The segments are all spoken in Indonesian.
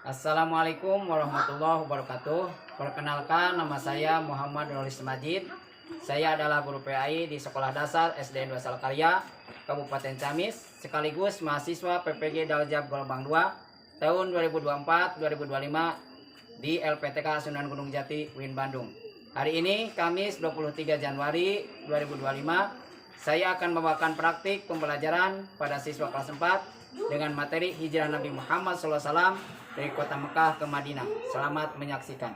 Assalamualaikum warahmatullahi wabarakatuh. Perkenalkan, nama saya Muhammad Nulis Majid. Saya adalah guru PAI di Sekolah Dasar SD 2 Salkarya, Kabupaten Ciamis, sekaligus mahasiswa PPG Daljab Gelombang 2 tahun 2024-2025 di LPTK Sunan Gunung Jati, UIN Bandung. Hari ini, Kamis 23 Januari 2025, saya akan membawakan praktik pembelajaran pada siswa kelas 4 dengan materi hijrah Nabi Muhammad SAW dari kota Mekah ke Madinah. Selamat menyaksikan.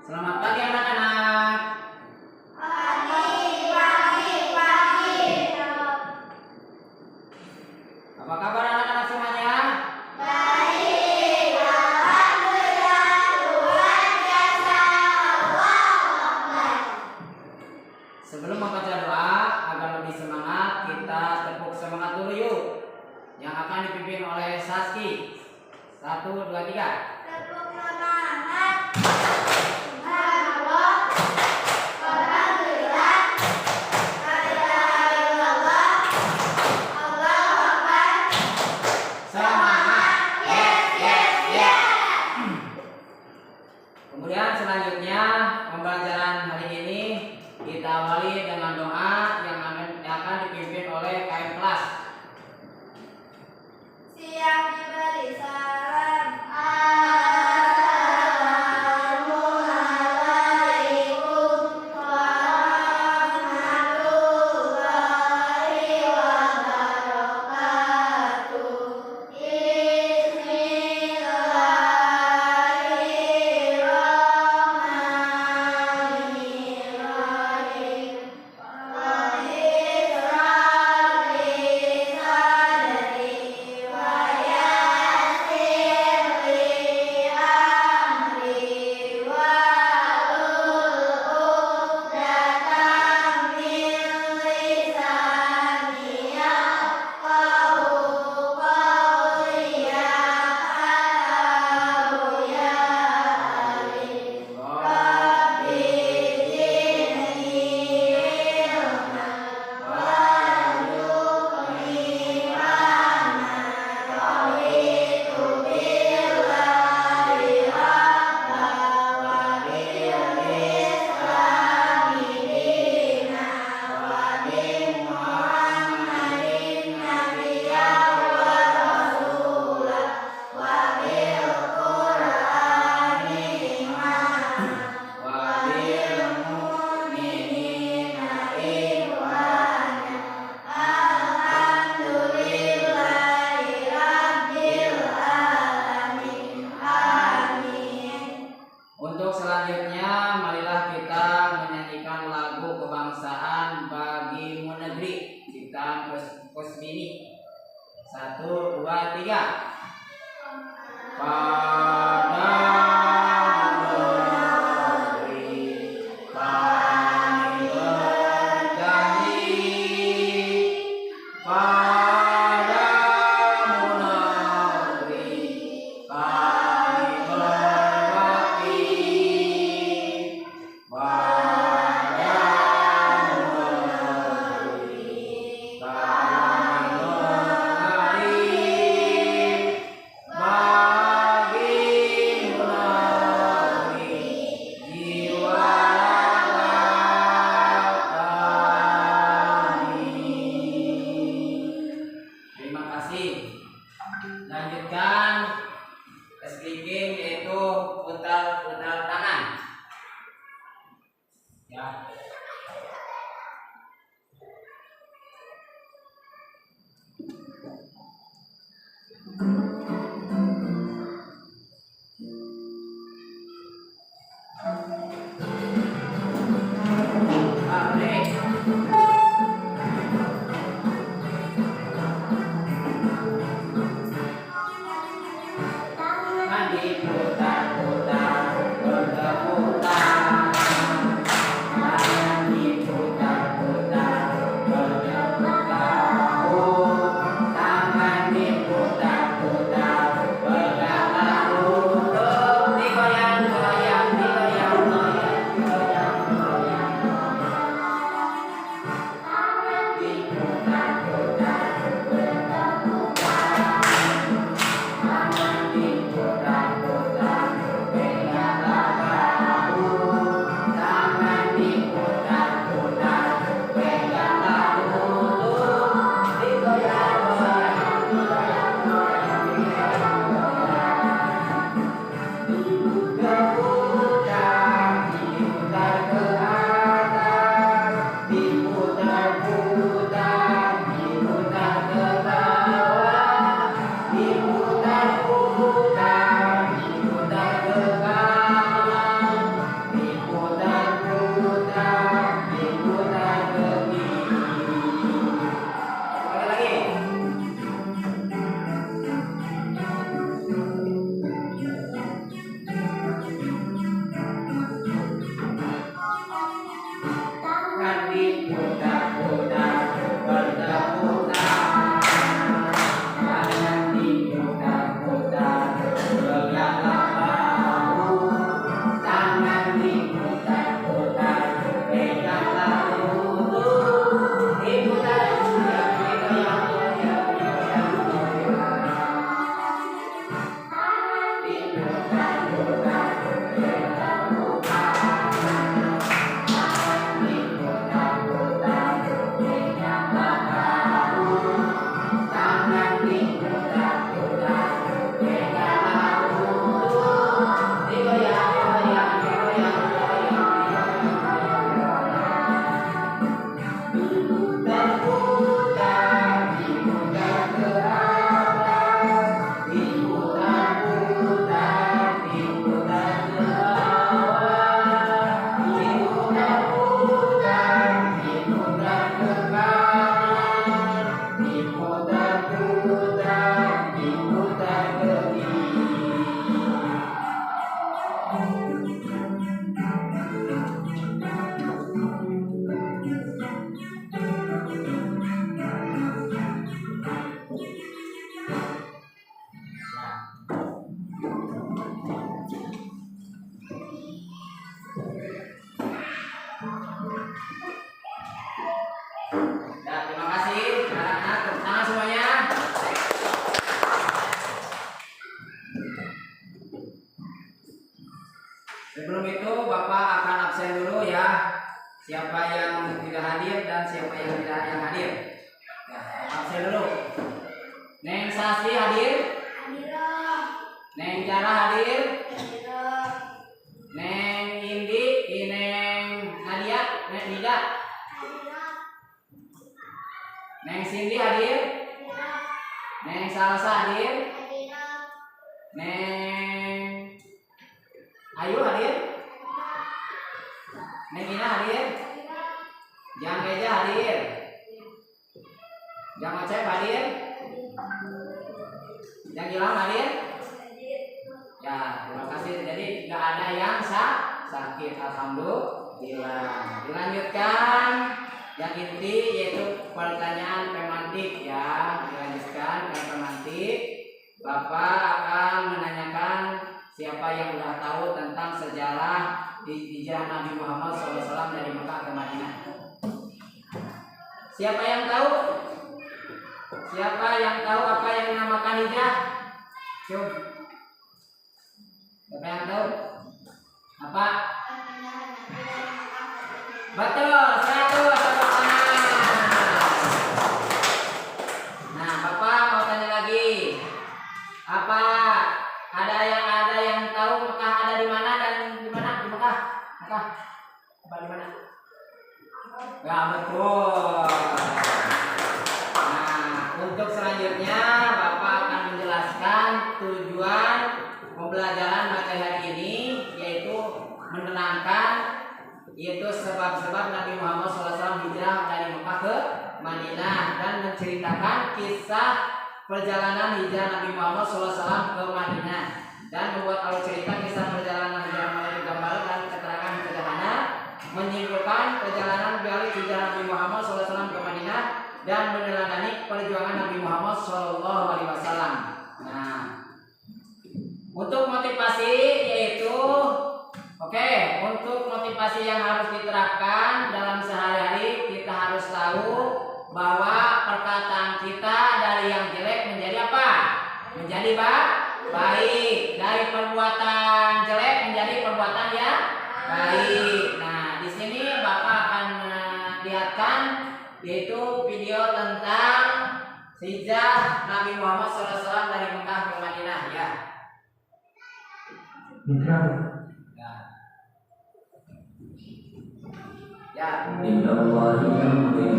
Selamat pagi anak-anak. Apa kabar anak-anak semuanya? Sebelum membaca doa, agar lebih semangat, kita tepuk semangat dulu yuk. Yang akan dipimpin oleh Saski. 1, 2, 3. Tepuk semangat. Subhanallah. Alhamdulillah. La ilaha illallah. Allahu Akbar. Semangat. Yes, yes, yes. Kemudian selanjutnya pembelajaran hari ini kita awali dengan doa yang akan dipimpin oleh KM kelas. Siap diberi salam. Assalamualaikum warahmatullahi wabarakatuh. Bismillahirrahmanirrahim. Untuk selanjutnya, marilah kita menyanyikan lagu kebangsaan Bagimu Negeri ciptaan Kusbini. 1, 2, 3. Padamu negeri kami berjanji, padamu negeri kami berbakti, padamu negeri kami mengabdi. Bagimu negeri jiwa raga kami. Terima kasih. Lanjutkan speaking, yaitu putar-putar tangan. Ya. Diputar-putar, berputar, diputar-putar bertepuk tangan. Tangan diputar-putar peganglah bahu. Tangan diputar-putar peganglah lutut. Diputar-putar digoyang-goyang digoyang-goyang. Diputar-putar bertepuk tangan. Diputar-putar peganglah bahu. Tangan diputar-putar peganglah lutut. Digoyang-goyang digoyang-goyang digoyang-goyang. Diputar-putar diputar ke atas. Diputar-putar diputar ke bawah. Diputar-putar diputar ke kanan. Diputar-putar diputar ke kiri. Ya, terima kasih anak-anak. Tepuk tangan semuanya. Sebelum itu Bapak akan absen dulu ya. Siapa yang tidak hadir dan siapa yang tidak yang hadir. Ya, absen dulu. Neng Sasti hadir, Hadirah. Neng Jara hadir, Hadirah. Neng Indi, Neng Nadia, Neng Nida, Hadirah. Neng Cindy hadir, Hadirah. Neng Salsa hadir, Hadirah. Neng Ayu hadir, Neng Ina hadir, Hadirah. Jang Geja hadir, Jang Ocep hadir, Jang Gilang hadir. Ya, terima kasih. Jadi nggak ada yang sakit, alhamdulillah. Dilanjutkan yang inti yaitu pertanyaan pemantik ya. Dilanjutkan dengan pemantik. Bapak akan menanyakan siapa yang sudah tahu tentang sejarah hijrah Nabi Muhammad SAW dari Mekah ke Madinah. Siapa yang tahu? Siapa yang tahu apa yang dinamakan hijrah? Coba. Siapa yang tahu? Apa? Perpindahan Nabi dari Mekah ke Madinah. Betul, 100 tepuk tangan. Nah, Bapak mau tanya lagi. Apa ada yang tahu Mekah ada di mana dan di mana? Di Mekah? Mekah? Apa di mana? Ya, betul. Nah, untuk selanjutnya Bapak akan menjelaskan tujuan pembelajaran materi hari ini, yaitu menerangkan yaitu sebab-sebab Nabi Muhammad SAW hijrah dari Mekah ke Madinah dan menceritakan kisah perjalanan hijrah Nabi Muhammad SAW ke Madinah dan membuat alur cerita kisah perjalanan hijrah melalui gambar dan keterangan sederhana, menyimpulkan perjalanan balik hijrah Nabi Muhammad SAW ke Madinah dan meneladani perjuangan Nabi Muhammad SAW. Nah, untuk motivasi yaitu untuk motivasi yang harus diterapkan dalam sehari-hari, kita harus tahu bahwa perkataan kita dari yang jelek menjadi apa? Menjadi baik. Dari perbuatan jelek menjadi perbuatan yang baik. Nah, di sini Bapak akan lihatkan yaitu video tentang hijrah Nabi Muhammad SAW dari Mekah ke Madinah ya. Hijrah. Ya. Inna Allah yamri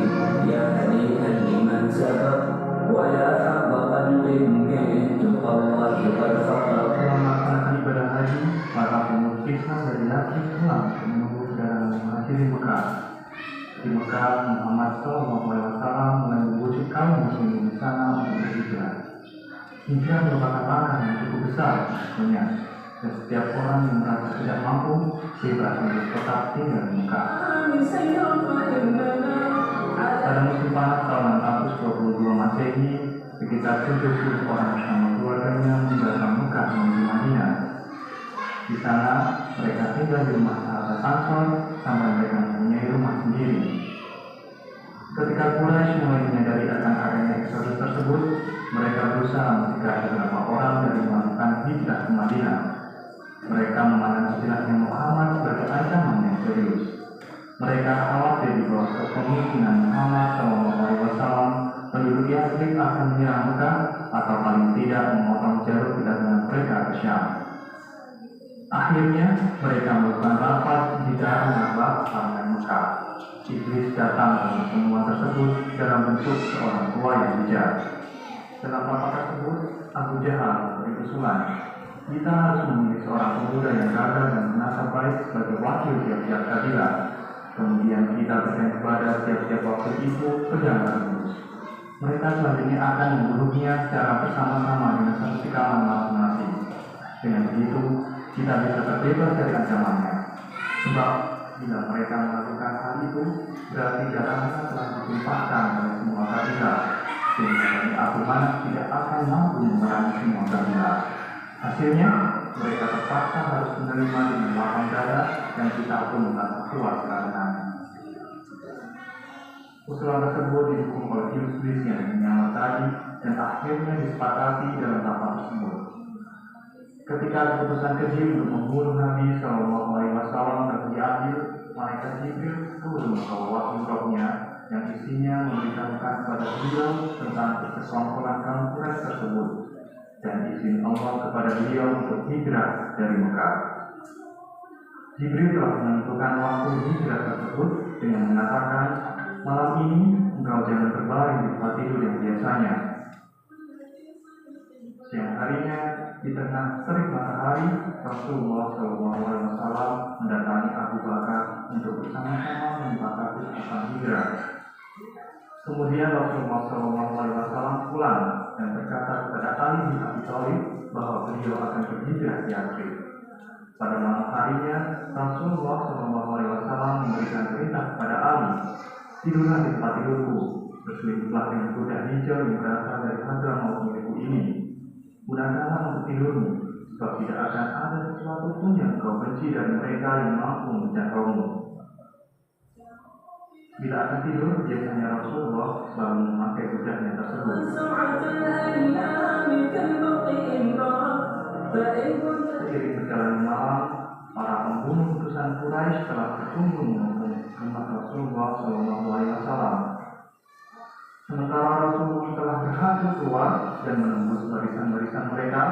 ya hadihan liman sabab wa ya abakan limmi tuqallah qad faqad. Setelah melaksanakan ibadah haji, para pemungut kisah dari Nabi pulang menunggu perjalanan mengakhiri Mekah. Di Mekah, Muhammad SAW mulai mengusir kaum muslimin di sana untuk berhijrah. Hijrah merupakan langkah yang cukup besar tentunya, dan setiap orang yang merasa tidak mampu bebas untuk tetap tinggal di Mekah. Masehi, sekitar 70 orang bersama keluarganya meninggalkan Mekah menuju Madinah. Di sana, mereka tinggal di rumah sahabat Ansor sampai mereka mempunyai rumah sendiri. Ketika Quraisy mulai menyadari akan adanya eksodus tersebut, mereka berusaha mencegah beberapa orang dari melakukan hijrah ke Madinah. Mereka memandang istilahnya Muhammad sebagai ancaman yang serius. Mereka khawatir di bawah kepemimpinan Muhammad SAW penduduk Yathrib akan menyerang Mekah atau paling tidak memotong jalur kedatangan mereka ke Syam. Akhirnya mereka melakukan rapat di daerah Nabah Parlemen Mekah. Iblis datang dalam pertemuan tersebut dalam bentuk seorang tua yang bijak. Dalam rapat tersebut, Abu Jahal berusulan, kita harus memilih seorang pemuda yang gagah dan menasab baik sebagai wakil tiap-tiap kabilah. Kemudian kita berikan kepada tiap-tiap wakil itu pedang terus. Mereka selanjutnya akan membunuhnya secara bersama-sama dengan satu tikaman masing-masing. Dengan begitu, kita bisa terbebas dari ancamannya. Sebab bila mereka melakukan hal itu, berarti darahnya telah ditumpahkan oleh semua kabilah, sehingga Bani Abdul Manaf tidak akan mampu memerangi semua kabilah. Hasilnya, mereka terpaksa harus menerima dengan lapang dada dan kita pun merasa kuat karenanya. Usulan tersebut didukung oleh iblis yang menyamar tadi dan akhirnya disepakati dalam rapat tersebut. Ketika keputusan keji untuk membunuh Nabi SAW terjadi, malaikat Jibril turun membawa wahyu yang isinya memberitahukan kepada beliau tentang kesekongkolan kaum Quraisy tersebut dan izin Allah kepada beliau untuk hijrah dari Mekah. Jibril telah menentukan waktu hijrah tersebut dengan mengatakan, malam ini engkau jangan berbaring di tempat tidur yang biasanya. Siang harinya, di tengah terik matahari, Rasulullah SAW mendatangi Abu Bakar untuk bersama-sama menyepakati tentang hijrah. Kemudian Rasulullah SAW pulang dan berkata kepada Ali bin Abi Thalib bahwa beliau akan berhijrah di Yathrib. Pada malam harinya, Rasulullah SAW memberikan perintah kepada Ali, tidurlah di tempat tidurku, berselingkuhlah dengan kuda hijau yang berasal dari Hadramaut milikku ini. Gunakanlah untuk tidurmu, sebab tidak akan ada sesuatu pun yang kau benci dari mereka yang mampu menjangkaumu. Bila akan tidur, biasanya Rasulullah selalu memakai kudanya tersebut. Seiring berjalannya malam, para pembunuh utusan Quraisy telah berkumpul menunggu rumah Rasulullah SAW. Sementara Rasulullah telah berhasil keluar dan menembus barisan-barisan mereka,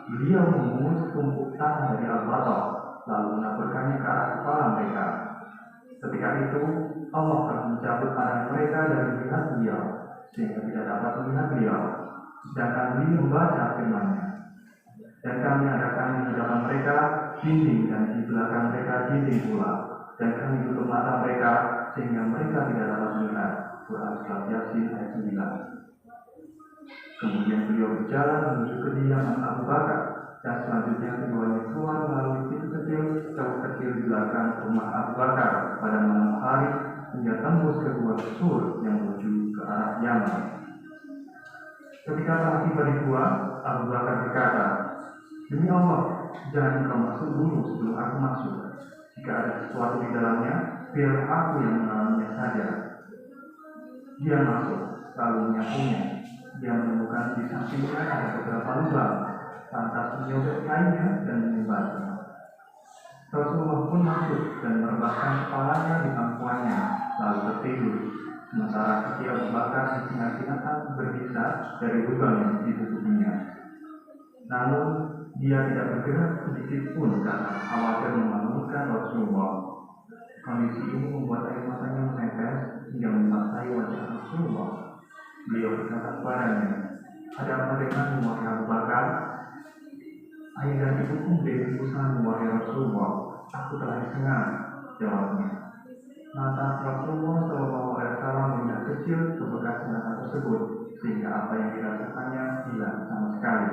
beliau memungut tumpuk tanah dari Al-Baqarah, lalu menaburkannya ke arah kepala mereka. Ketika itu, Allah telah mencabut pandangan mereka dari melihat beliau, sehingga tidak dapat melihat beliau, sedangkan beliau membaca firman-Nya. Dan kami adakan di hadapan mereka dinding dan di belakang mereka dinding pula, dan kami tutup mata mereka sehingga mereka tidak dapat melihat. Quran Surat Yasin ayat 9. Kemudian beliau berjalan menuju kediaman Abu Bakar dan selanjutnya keduanya keluar melalui pintu kecil di belakang rumah Abu Bakar pada malam hari hingga tembus ke gua sur yang menuju ke arah Yaman. Ketika telah tiba di gua, Abu Bakar berkata, demi Allah, jangan engkau masuk dulu sebelum aku masuk. Jika ada sesuatu di dalamnya, biar aku yang mengalaminya saja. Dia masuk, lalu menyapunya. Dia menemukan di sampingnya ada beberapa lubang, lantas menyobek kainnya dan menyimpannya. Rasulullah pun masuk dan merebahkan kepalanya di pangkuannya, lalu tertidur. Sementara kaki Abu Bakar disingat-singatkan berbisa dari lubang yang ditutupinya. Namun dia tidak bergerak sedikit pun karena khawatir membangunkan Rasulullah. Kondisi ini membuat air matanya menetes hingga membasahi wajah Rasulullah. Beliau berkata kepadanya, ada apa denganmu wahai Abu Bakar? Ayah dan ibuku menjadi urusanmu wahai Rasulullah. Aku telah disengat, jawabnya. Mata Rasulullah SAW melihat kecil ke bekas senjata tersebut, sehingga apa yang dirasakannya hilang sama sekali.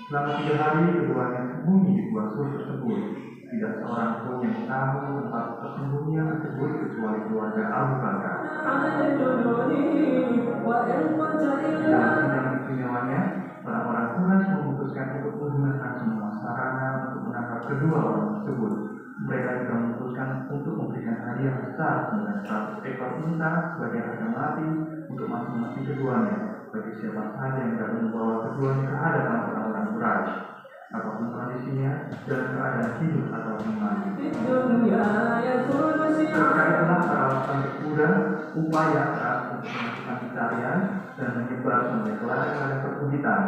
Selama 3 hari keduanya sembunyi di gua sur tersebut. Tidak seorang pun yang tahu tempat persembunyian tersebut kecuali keluarga Abu Bakar. Dalam sidang istimewanya, orang-orang Quraisy memutuskan untuk menggunakan semua sarana untuk menangkap kedua orang tersebut. Mereka juga memutuskan untuk memberikan hadiah besar dengan 100 ekor unta sebagai harga mati untuk masing-masing keduanya, bagi siapa saja yang dapat membawa keduanya ke hadapan orang-orang Quraisy, apapun kondisinya, dalam keadaan hidup atau mati. Berkat itulah para alasan berkuda upaya saat untuk melakukan pencarian dan menyebar semuanya pada perbukitan,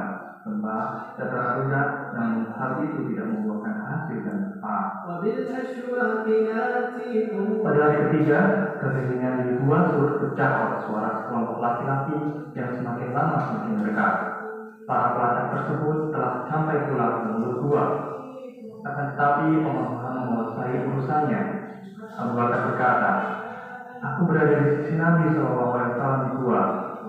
lembah, dataran rendah, namun hal itu tidak membuahkan hasil dan tepat. Pada hari ketiga, kekeringan di gua turut pecah oleh suara sekelompok laki-laki yang semakin lama semakin dekat. Para pelacak tersebut telah sampai pula ke mulut gua. Akan tetapi pemahaman menguasai urusannya. Abu Bakar berkata, "Aku berada di sisi Nabi SAW di gua,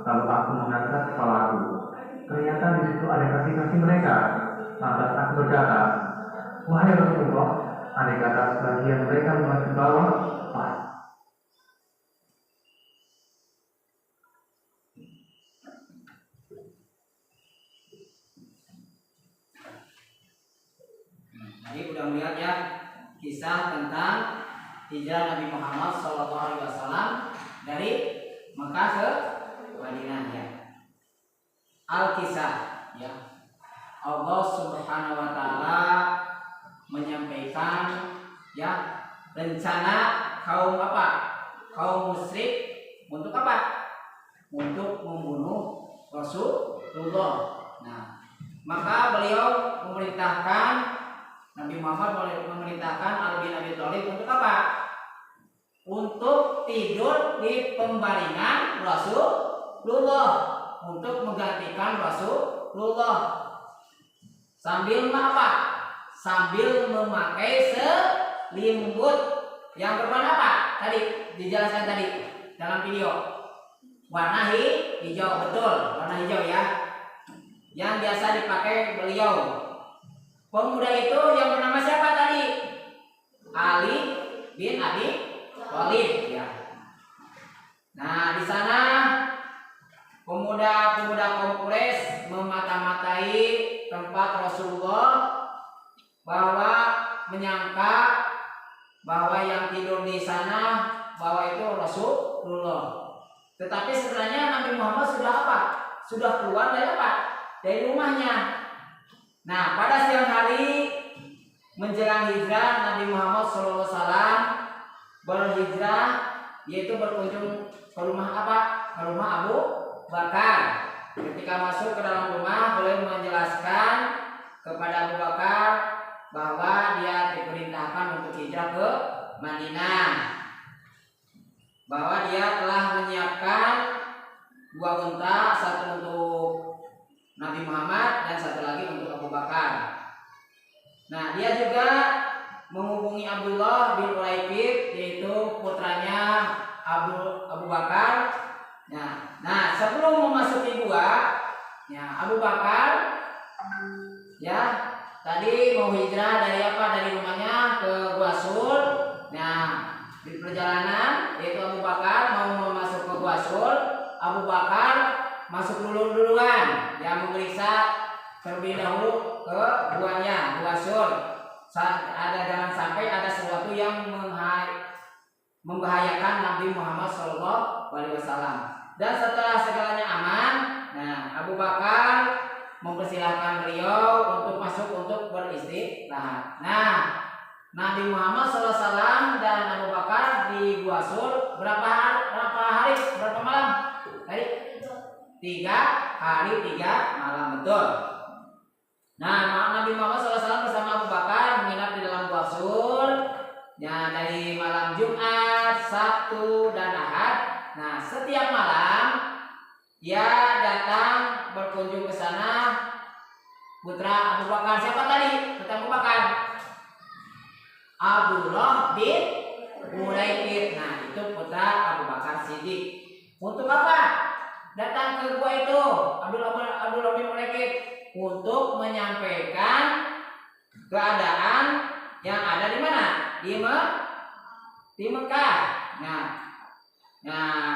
lalu aku mengangkat kepalaku. Ternyata di situ ada kaki-kaki mereka. Lantas aku berkata, wahai Rasulullah, andai kata sebagian mereka mulai ke bawah, pas." Jadi udah melihat ya kisah tentang hijrah Nabi Muhammad SAW dari Mekah ke Madinah ya. Al-Kisah ya. Allah Subhanahu wa taala menyampaikan ya rencana kaum apa? Kaum musyrik untuk apa? Untuk membunuh Rasulullah. Nah, maka beliau memerintahkan Nabi Muhammad memerintahkan Ali bin Abi Thalib untuk apa? Untuk tidur di pembaringan Rasulullah, untuk menggantikan Rasulullah. Sambil apa? Sambil memakai selimut yang berwarna apa? Tadi dijelaskan tadi dalam video. Warna hijau, betul, warna hijau ya. Yang biasa dipakai beliau. Pemuda itu yang bernama siapa tadi? Ali bin Abi Thalib ya. Nah, di sana pemuda-pemuda kaum Quraisy memata-matai tempat Rasulullah, bahwa menyangka bahwa yang tidur di sana bahwa itu Rasulullah. Tetapi sebenarnya Nabi Muhammad sudah apa? Sudah keluar dari apa? Dari rumahnya. Nah, pada siang hari menjelang hijrah Nabi Muhammad SAW berhijrah, yaitu berkunjung ke rumah apa? Ke rumah Abu Bakar. Ketika masuk ke dalam rumah, beliau menjelaskan kepada Abu Bakar bahwa dia diperintahkan untuk hijrah ke Madinah, bahwa dia telah menyiapkan 2 unta, satu untuk Nabi Muhammad dan satu lagi untuk Abu Bakar. Nah, dia juga menghubungi Abdullah bin Ulaikib, yaitu putranya Abu Bakar. Nah, sebelum memasuki gua, ya Abu Bakar ya tadi mau hijrah dari apa? Dari rumahnya ke Gua Sur. Nah, di perjalanan yaitu Abu Bakar mau masuk ke Gua Sur, Abu Bakar masuk duluan, dia memeriksa terlebih dahulu ke guanya, Gua Sur. Jangan sampai ada sesuatu yang membahayakan Nabi Muhammad SAW. Dan setelah segalanya aman, nah Abu Bakar mempersilahkan beliau untuk masuk untuk beristirahat. Nah, Nabi Muhammad SAW dan Abu Bakar di Gua Sur berapa hari, berapa malam? Tadi 3 hari 3 malam, betul. Nah, Nabi Muhammad SAW bersama Abu Bakar menginap di dalam Gua Sur ya, dari malam Jumat, Sabtu, dan Ahad. Nah, setiap malam dia datang berkunjung ke sana putra Abu Bakar. Siapa tadi? Putra Abu Bakar, Abdullah bin Ulaikib. Nah, itu putra Abu Bakar Siddiq. Untuk apa datang ke gua itu Abdullah bin Ulaikib? Untuk menyampaikan keadaan yang ada di mana? Di Mekah. Nah,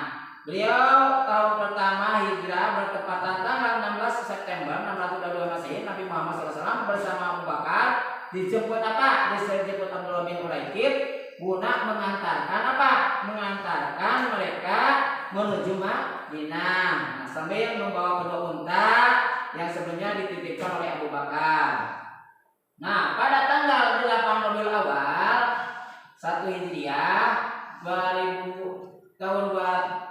Beliau tahun pertama hijrah bertepatan tanggal 16 September 622 Masehi. Nabi Muhammad SAW bersama Abu Bakar dijemput apa? Dijemput Abdullah bin Uraikid guna mengantarkan apa? Mengantarkan mereka menuju Madinah. Nah, sambil membawa kedua unta yang sebelumnya dititipkan oleh Abu Bakar. Nah, pada tanggal 8 Rabiul Awal 1 Hijriah 2000 tahun 2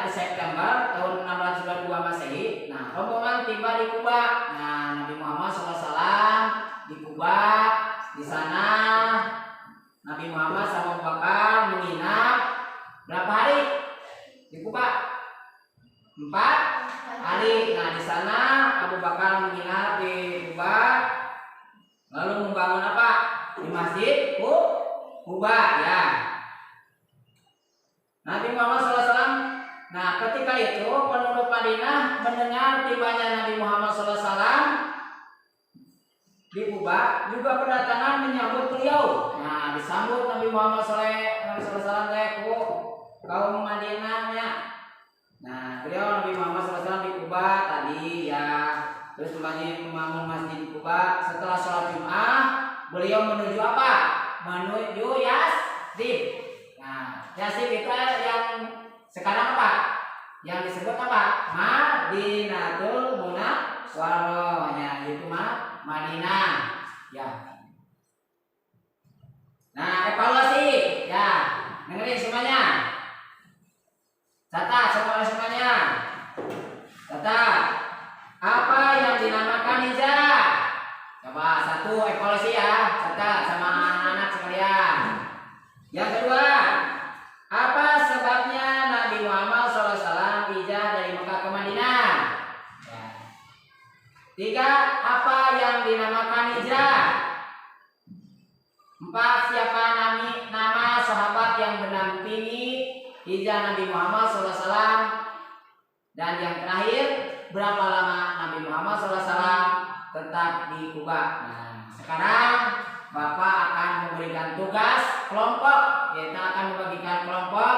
September tahun 622 Masehi. Nah, rombongan tiba di Kuba. Nah, Nabi Muhammad SAW di Kuba. Di sana Nabi Muhammad sama Abu Bakar menginap berapa hari di Kuba? 4 hari. Nah, di sana Abu Bakar menginap di Kuba, lalu membangun apa? Di Masjid Kuba ya. Nabi Muhammad SAW. Nah, ketika itu penduduk Madinah mendengar tibanya Nabi Muhammad SAW di Kuba, juga berdatangan menyambut beliau. Nah, disambut Nabi Muhammad SAW ku kaum Madinahnya. Nah, beliau Nabi Muhammad SAW di Kuba tadi ya, terus membangun masjid di Kuba. Setelah sholat Jumat, beliau menuju apa? Menuju Yatsrib. Nah, Yatsrib itu yang sekarang apa? Yang disebut apa? Madinatul Munawwarah. Ya, itu Madinah. Ya. Nah, evaluasi. Ya, dengerin semuanya. Catat semuanya. Catat. Apa yang dinamakan hijrah? Coba satu evaluasi ya. Catat sama anak-anak sekalian. Yang kedua, apa sebabnya Nabi Muhammad SAW hijrah dari Mekah ke Madinah? Ya. 3. Apa yang dinamakan hijrah? 4. Siapa nama sahabat yang mendampingi hijrah Nabi Muhammad SAW? Dan yang terakhir, berapa lama Nabi Muhammad SAW tetap di Kuba? Nah, sekarang Bapak akan memberikan tugas kelompok. Kita akan membagikan kelompok.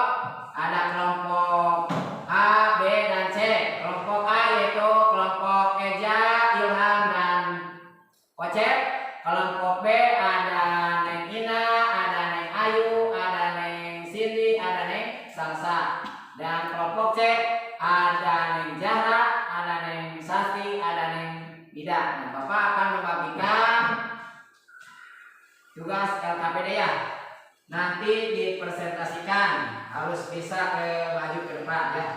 Ada kelompok A, B, dan C. Kelompok A yaitu kelompok Eja, Ilham, dan Kocep. Kelompok B ada Neng Ina, ada Neng Ayu, ada Neng Cindy, ada Neng Salsa. Dan kelompok C ada Neng Zahra, ada Neng Sasti, ada Neng Ida. Nah, Bapak akan membagikan tugas LKPD ya. Nanti dipresentasikan, harus bisa maju ke depan ya.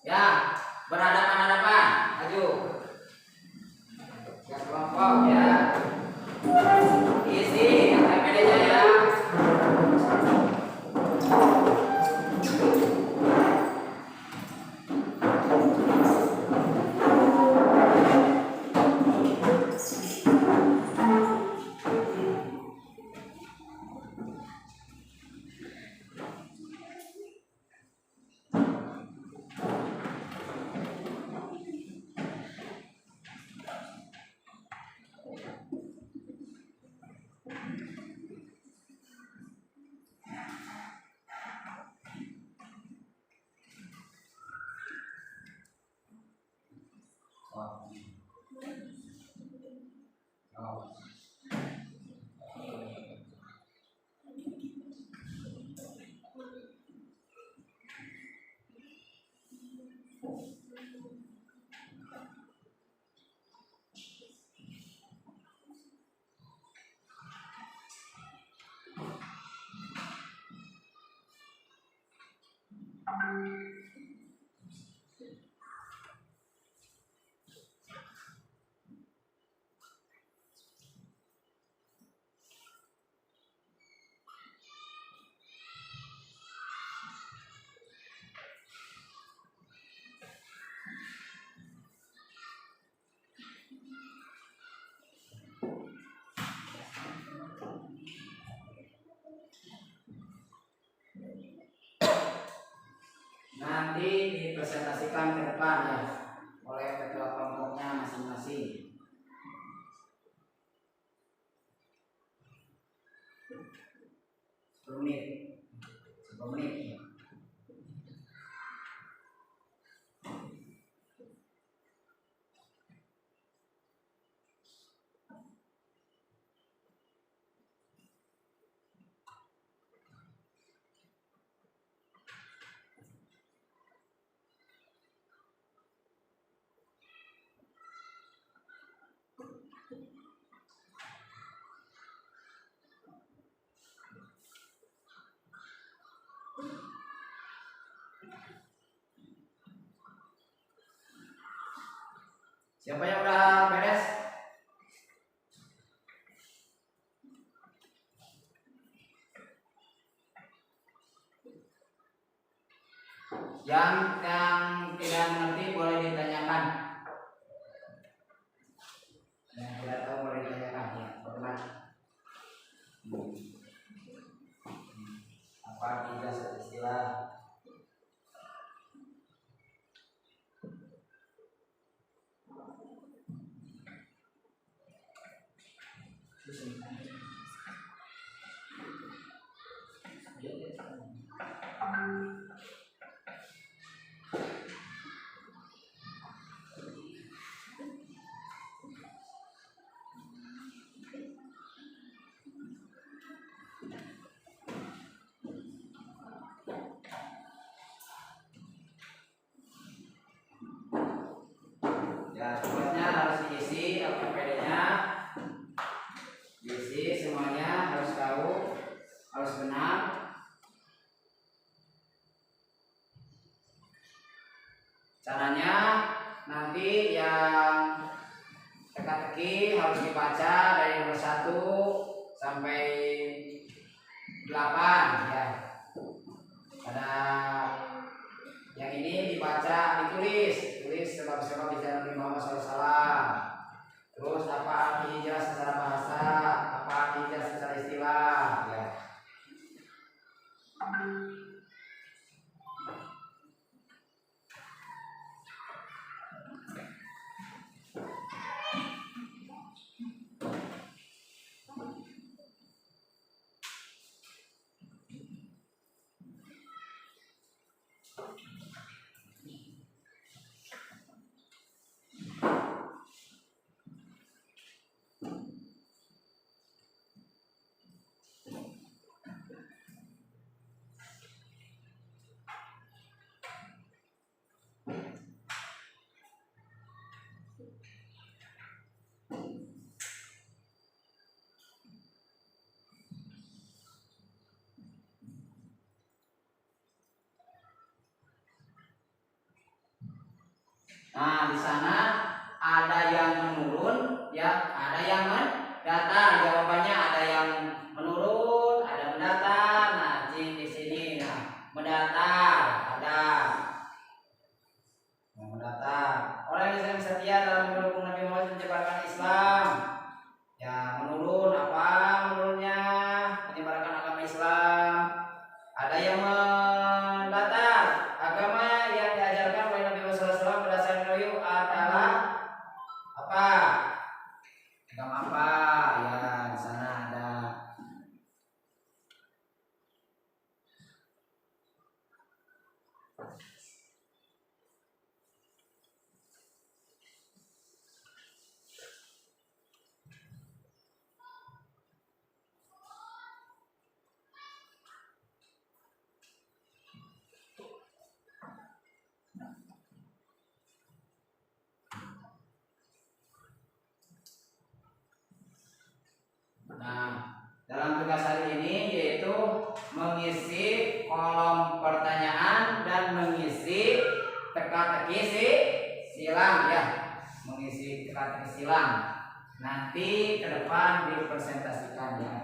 Ya, berhadapan-hadapan, maju. Ya, kelompok ya. Isi LKPD-nya ya. Nanti dipresentasikan ke depan ya oleh ketua kelompoknya masing-masing. Menit. Siapa yang udah beres? Yang tidak mengerti boleh ditanyakan. Yang tidak tahu boleh ditanyakan ya, teman. Apa artinya satu istilah? Ya, tugasnya harus diisi APPD-nya, diisi semuanya, harus tahu, harus benar. Caranya nanti yang teka-teki harus dibaca dari nomor 1 sampai 8 ya. Ada yang ini dibaca, ditulis sebab-sebab di Nabi Muhammad SAW. Terus apa arti hijrah secara bahasa, apa arti hijrah secara istilah ya. Nah, di sana ada yang menurun, ya, ada yang mendatar. Jawabannya ada yang menurun, ada mendatar. Nah, di sini, nah, mendatar ada yang mendatar. Orang yang setia dalam mendukung Nabi Muhammad menyebarkan Islam. Ya, menurun apa menurunnya? Menyebarkan agama Islam. Ada yang mendatar. Agama yang diajarkan oleh Nabi Muhammad SAW berdasarkan wahyu adalah apa? Agama apa? Ya, di sana ada. Nah, dalam tugas hari ini yaitu mengisi kolom pertanyaan dan mengisi teka-teki silang ya, mengisi teka-teki silang. Nanti ke depan dipresentasikan ya.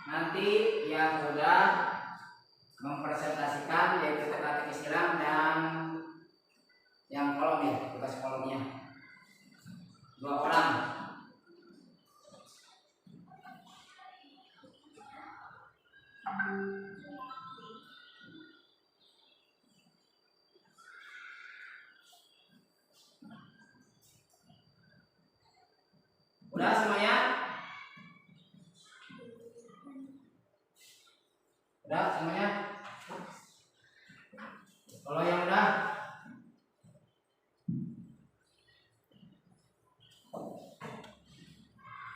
Nanti yang sudah mempresentasikan yaitu teka-teki silang dan yang kolom ya, tugas kolomnya 2 orang. Udah semuanya? Udah semuanya? Kalau yang udah,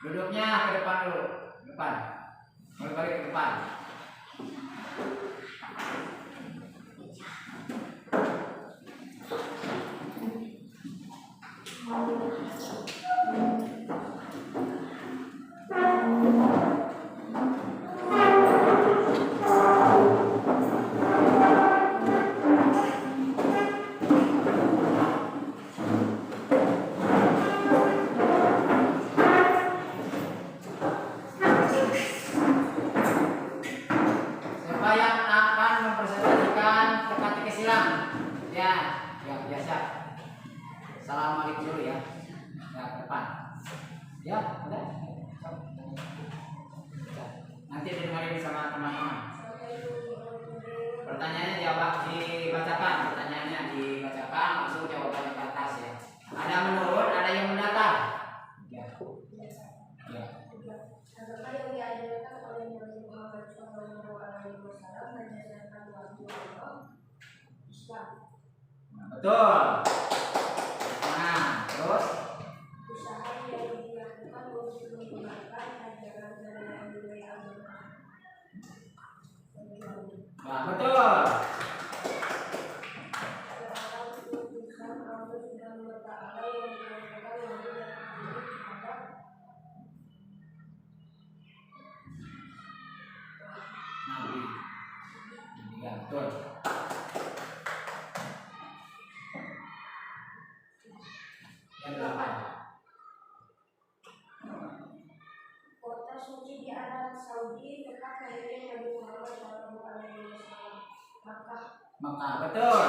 duduknya ke depan dulu, depan, balik ke depan. Siapa yang akan mempresentasikan teka-teki silang? Ya, yang biasa. Assalamualaikum dulu ya. Ya, ke depan. Ya, udah. Nanti didengarin sama teman-teman. Pertanyaannya jawab dibacakan, pertanyaannya dibacakan langsung jawabannya ke atas ya. Ada menurun, ada yang mendatar. Ya. Ya. Apakah yang diajarkan oleh Nabi Muhammad SAW berdasarkan wahyu Allah? Islam. Betul. Nah, terus Usaha yang dilakukan untuk menggunakan ajaran dari Nabi agama. nah, betul. Seorang utusan Allah Subhanahu wa Ta'ala yang menyampaikan wahyu dan petunjuk kepada Nabi. Ya, betul. Yang 8. kota suci di Arab Saudi tempat lahirnya Nabi Muhammad SAW. Maka betul.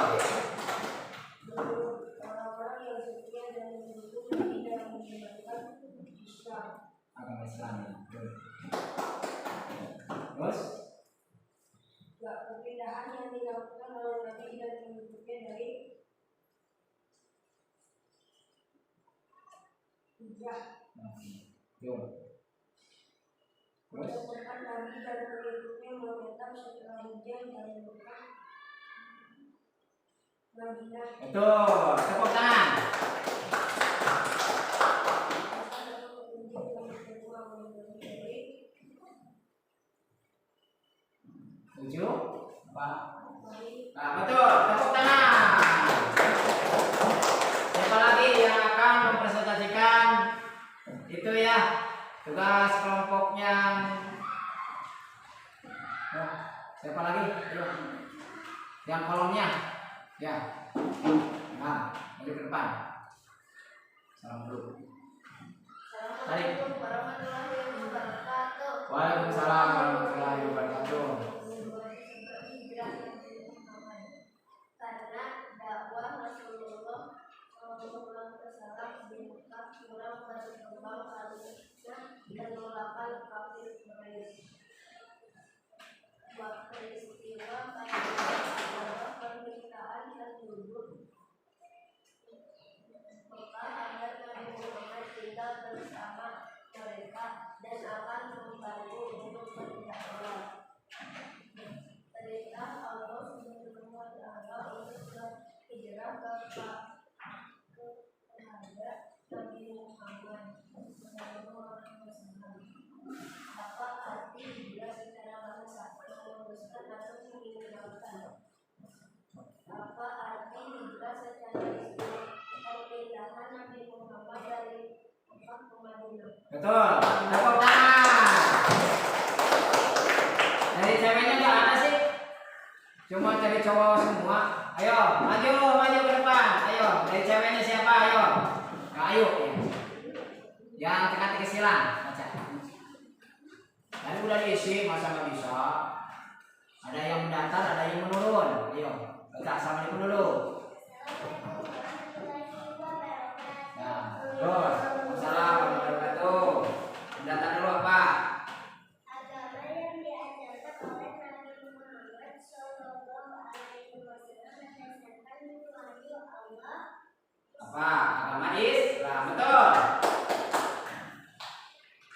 Menurut orang-orang yang setia dan mendukung Nabi dalam menyebarkan Islam. Agama Islam ya. Betul. Terus Perpindahan yang dilakukan oleh Nabi dan pengikutnya dari hijrah. Betul. Terus Sedangkan Nabi dan pengikutnya menetap setelah hijrah dari Mekah Madinah. betul. Tepuk tangan. Tujuh. Apa? Nah, betul. Tepuk tangan. Siapa lagi yang akan mempresentasikan itu ya tugas kelompoknya? Ya, siapa lagi? Ayo. Yang kolomnya. Ya. Nah, maju ke depan. Salam dulu. Assalamualaikum warahmatullahi wabarakatuh. Waalaikumsalam warahmatullahi wabarakatuh. Karena dakwah Rasulullah SAW di Mekah kurang berkembang karena penolakan kafir Quraisy. Peristiwa adalah permintaan penduduk Mekah agar Nabi Muhammad tinggal bersama mereka dan akan membantu untuk berdakwah. Perintah Allah Subhanahu wa Ta'ala untuk berhijrah kepada Nabi Muhammad sallallahu alaihi wasallam. Apa arti hijrah secara bahasa? Meneruskan atau meninggalkan? Apa arti hijrah secara istilah? Perpindahan Nabi Muhammad dari Mekah ke Madinah. Betul. Tepuk tangan. Dari ceweknya nggak ada sih. Cuma dari cowok semua. Ayo, maju ke depan. Ayo, dari ceweknya siapa? Ayo. Nah, ayo. Yang teka-teki silang baca. Tadi udah diisi, masa nggak bisa? Ada yang mendatar, ada yang menurun. Ayo, baca assalamualaikum dulu. Nah, terus assalamualaikum warahmatullahi wabarakatuh. Mendatar dulu apa? Agama yang diajarkan oleh Nabi Muhammad Shallallahu Alaihi Wasallam berdasarkan wahyu Allah. Apa? Agama Islam, betul.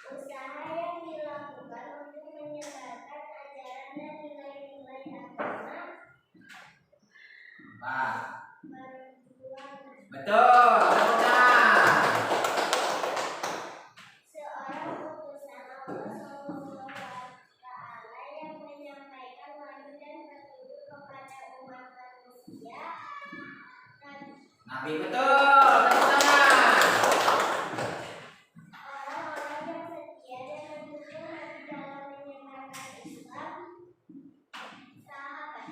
Usaha yang dilakukan untuk menyebarkan ajaran dan nilai-nilai agama. Apa? Perjuangan. Betul. Tepuk tangan. Seorang utusan Allah Subhanahu wa Ta'ala yang menyampaikan wahyu dan petunjuk kepada umat manusia. Nabi, betul. Tepuk tangan. Orang-orang yang setia dan mendukung Nabi dalam menyebarkan Islam.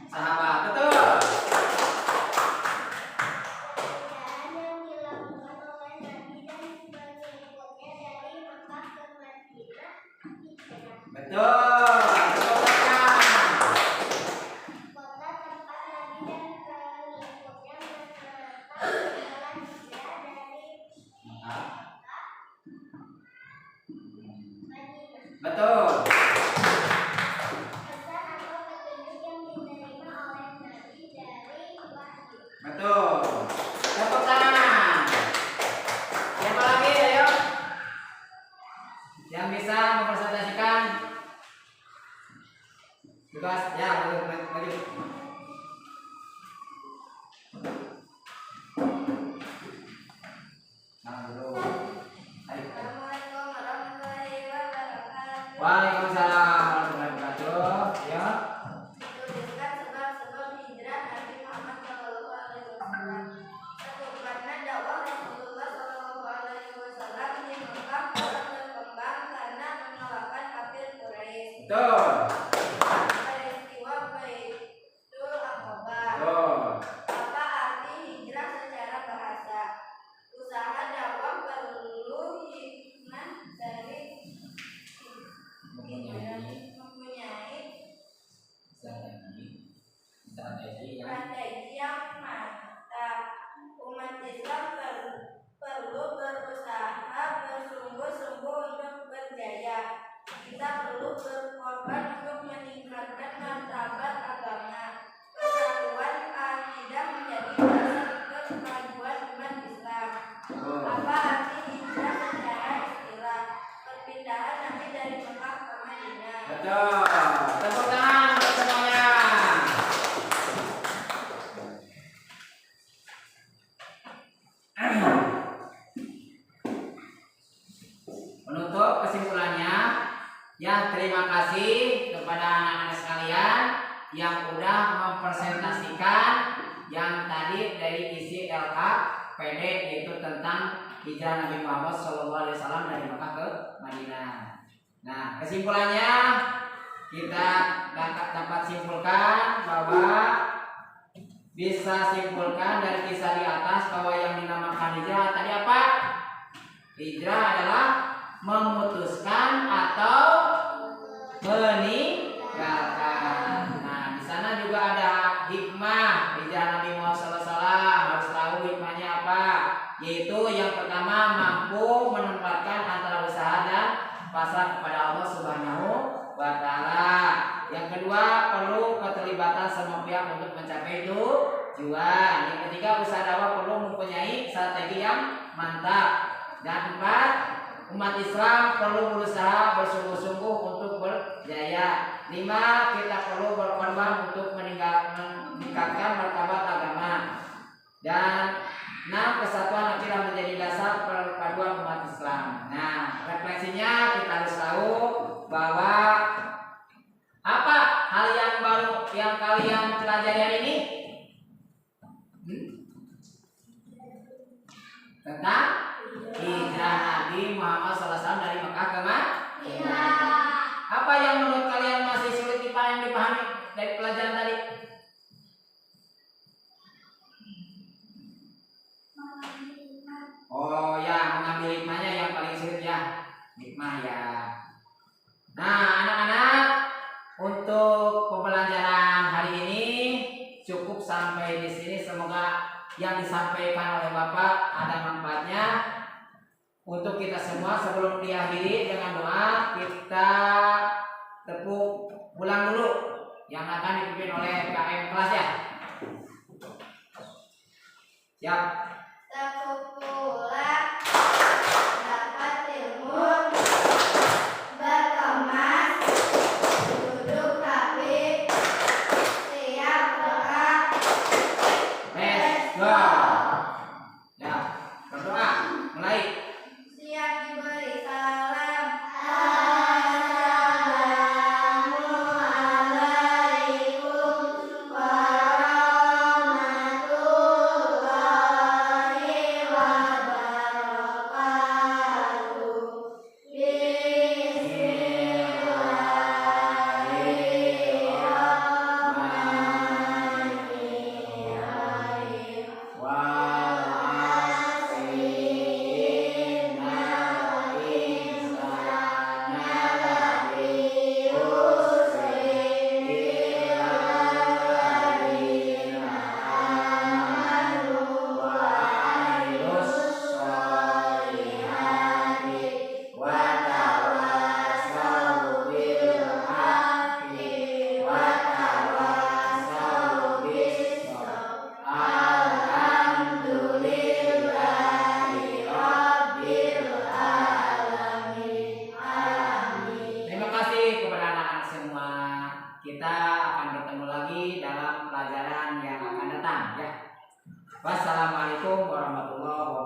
Sahabat, betul. Pekerjaan yang dilakukan oleh Nabi dan pengikutnya dari Mekah ke Madinah. Hijrah. Betul. Tepuk tangan. Kota tempat Nabi dan pengikutnya menetapkan jalan hijrah dari Mekah Madinah. Betul. Pesan atau petunjuk yang diterima oleh Nabi dari wahyu. Betul. Tepuk tangan. Siapa lagi, ayo? Yang bisa mempresentasikan tugas ya, maju. Nah, dulu. Ayo. Assalamualaikum warahmatullahi wabarakatuh. Waalaikumsalam warahmatullahi wabarakatuh. Ya. Dituliskan sebab-sebab hijrah Nabi Muhammad Shallallahu Alaihi Wasallam. Satu, karena dakwah Rasulullah Shallallahu Alaihi Wasallam di Mekah kurang berkembang karena mengalahkan kafir Quraisy. Betul. Peristiwa Baitul Aqabah. Betul. Apa arti hijrah secara bahasa? Usaha dakwah perlu hikmah dari mempunyai Strategi yang strategi yang mantap. Umat Islam perlu berusaha bersungguh-sungguh untuk berjaya. Kita perlu berkorban untuk meningkatkan martabat agama. Persatuan akidah menjadi dasar kemajuan umat Islam. Apa arti hijrah secara istilah? Perpindahan Nabi dari Mekah ke Madinah. betul. Tepuk tangan untuk semuanya. Menutup kesimpulannya, ya terima kasih kepada anak-anak sekalian yang udah mempresentasikan yang tadi dari isi LKPD, yaitu tentang hijrah Nabi Muhammad SAW dari Mekah ke Madinah. Nah, kesimpulannya kita dapat simpulkan bahwa bisa simpulkan dari kisah di atas bahwa yang dinamakan hijrah tadi apa? Hijrah adalah memutuskan atau meninggalkan. Nah, di sana juga ada hikmah hijrah Nabi Muhammad SAW. Harus tahu hikmahnya apa? Yaitu yang pertama, mampu menempatkan antara usaha dan pasrah kepada Allah Subhanahu wa Ta'ala. Yang kedua, perlu keterlibatan semua pihak untuk mencapai tujuan. Yang ketiga, usaha dakwah perlu mempunyai strategi yang mantap. Dan empat, umat Islam perlu berusaha bersungguh-sungguh untuk berjaya. 5, kita perlu berkorban untuk meningkatkan martabat agama. Dan 6, kesatuan akidah menjadi dasar perpaduan umat Islam. Nah, refleksinya kita harus tahu bahwa apa hal yang baru yang kalian pelajari hari ini? Tentang hijrah Nabi Muhammad SAW dari Mekah ke Madinah. Apa yang menurut kalian masih sulit dipahami dari pelajaran tadi? Oh ya, mengambil hikmahnya yang paling sulit ya. hikmah ya. Nah, anak-anak, untuk pembelajaran hari ini cukup sampai di sini. Semoga yang disampaikan oleh Bapak ada manfaatnya untuk kita semua. Sebelum diakhiri dengan doa, kita tepuk ulang dulu yang akan dipimpin oleh KM kelas ya. Siap. Tepuk pulang, dapat ilmu, berkemas, duduk rapi, siap doa. Let's go. Ya, berdoa. Mulai. Siap diberi salam. Assalamualaikum warahmatullahi wabarakatuh. Bismillahirrahmanirrahim. Terima kasih kepada anak-anak semua. Kita akan bertemu lagi dalam pelajaran yang akan datang ya. Wassalamualaikum warahmatullahi wabarakatuh.